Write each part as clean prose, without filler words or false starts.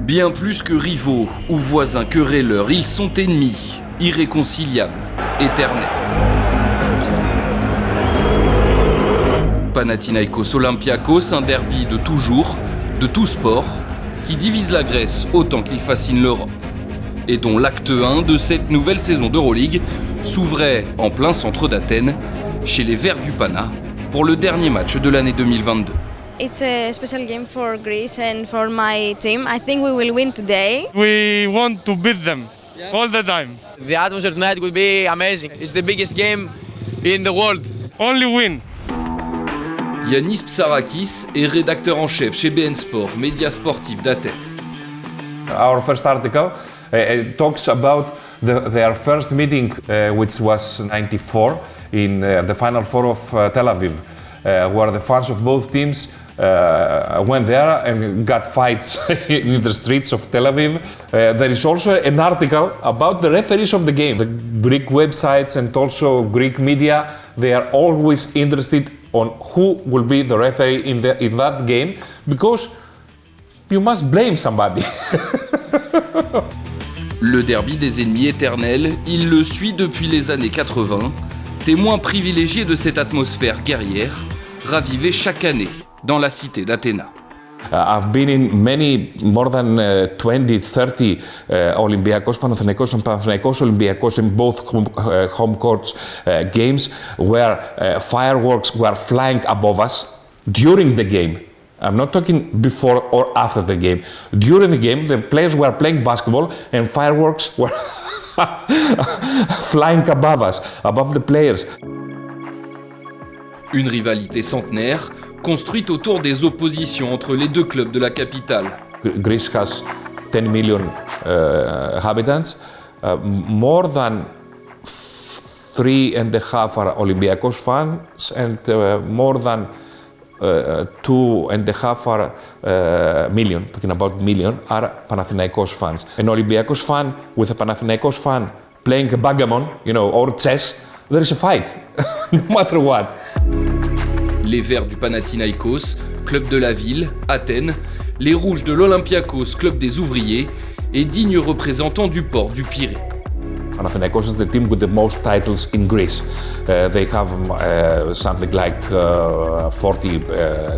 Bien plus que rivaux ou voisins querelleurs, ils sont ennemis, irréconciliables, éternels. Panathinaikos Olympiakos, un derby de toujours, de tout sport, qui divise la Grèce autant qu'il fascine l'Europe. Et dont l'acte 1 de cette nouvelle saison d'Euroleague s'ouvrait en plein centre d'Athènes, chez les Verts du Pana, pour le dernier match de l'année 2022. It's a special game for Greece and for my team. I think we will win today. We want to beat them all the time. The atmosphere tonight will be amazing. It's the biggest game in the world. Only win. Yannis Psarakis est rédacteur en chef chez BN Sport, média sportif d'Athènes. Our first article talks about their first meeting, which was '94 in the Final Four of Tel Aviv, where the fans of both teams went there and got fights in the streets of Tel Aviv. There is also an article about the referees of the game. The Greek websites and also Greek media, they are always interested on who will be the referee in that game, because you must blame somebody. Le derby des ennemis éternels, il le suit depuis les années 80, témoin privilégié de cette atmosphère guerrière, ravivée chaque année dans la cité d'Athéna. I've been in many, more than 20, 30 Olympiakos, Panathinaikos and Panathinaikos Olympiakos in both home courts games where fireworks were flying above us during the game. I'm not talking before or after the game. During the game, the players were playing basketball and fireworks were flying above us, above the players. Une rivalité centenaire, construite autour des oppositions entre les deux clubs de la capitale. Greece has 10 million inhabitants. More than 3.5 are Olympiakos fans and more than 2.5 million, talking about million, are Panathinaikos fans. An Olympiakos fan with a Panathinaikos fan playing a backgammon, or chess, there is a fight, no matter what. Les Verts du Panathinaikos, club de la ville, Athènes, les Rouges de l'Olympiakos, club des ouvriers, et dignes représentants du port du Pirée. Panathinaikos is the team with the most titles in Greece. They have something like 40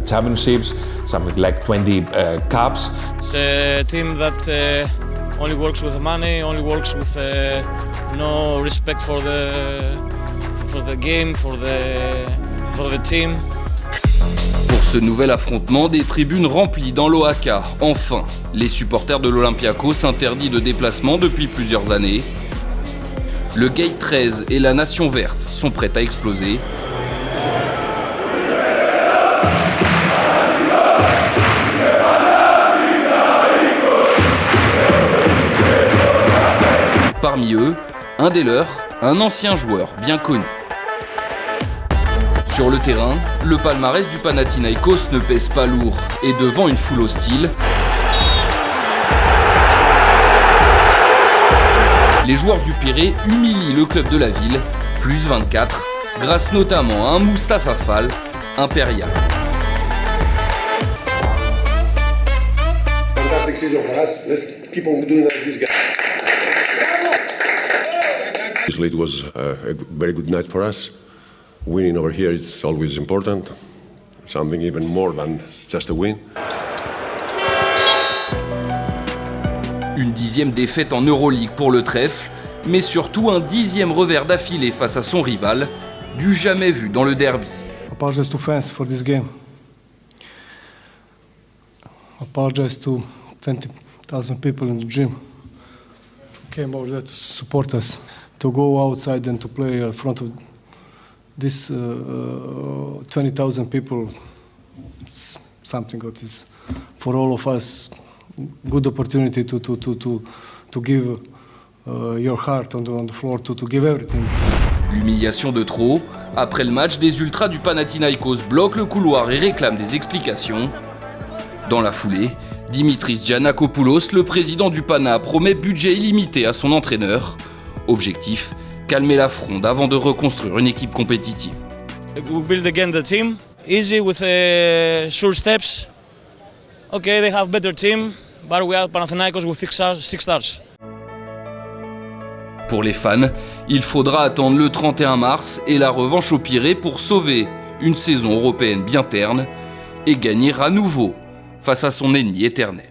championships, something like 20 cups. It's a team that only works with money, only works with no respect for the game, for the team. Pour ce nouvel affrontement, des tribunes remplies dans l'OAK. Enfin, les supporters de l'Olympiakos interdits de déplacement depuis plusieurs années. Le Gate 13 et la Nation Verte sont prêts à exploser. Parmi eux, un des leurs, un ancien joueur bien connu. Sur le terrain, le palmarès du Panathinaikos ne pèse pas lourd et devant une foule hostile, les joueurs du Pirée humilient le club de la ville, plus 24, grâce notamment à un Mustapha Fall impérial. Fantastic season for us. Let's keep on doing like this guy. Usually it was a very good night for us. Winning over here is always important. Something even more than just a win. Une 10e défaite en Euroleague pour le trèfle, mais surtout un 10e revers d'affilée face à son rival, du jamais vu dans le derby. Apologize to fans for this game. Apologize to 20,000 people in the gym who came over there to support us. To go outside and to play in front of this 20,000 people, it's something that is for all of us good opportunity to give your heart on the floor, to give everything. L'humiliation de trop, après le match, des ultras du Panathinaikos bloquent le couloir et réclament des explications. Dans la foulée, Dimitris Giannakopoulos, le président du Pana, promet budget illimité à son entraîneur. Objectif, calmer la fronde avant de reconstruire une équipe compétitive. We build again the team, easy with sure steps. Okay, they have better team. but we are Panathinaikos with 6 stars. Pour les fans, il faudra attendre le 31 mars et la revanche au Pirée pour sauver une saison européenne bien terne et gagner à nouveau face à son ennemi éternel.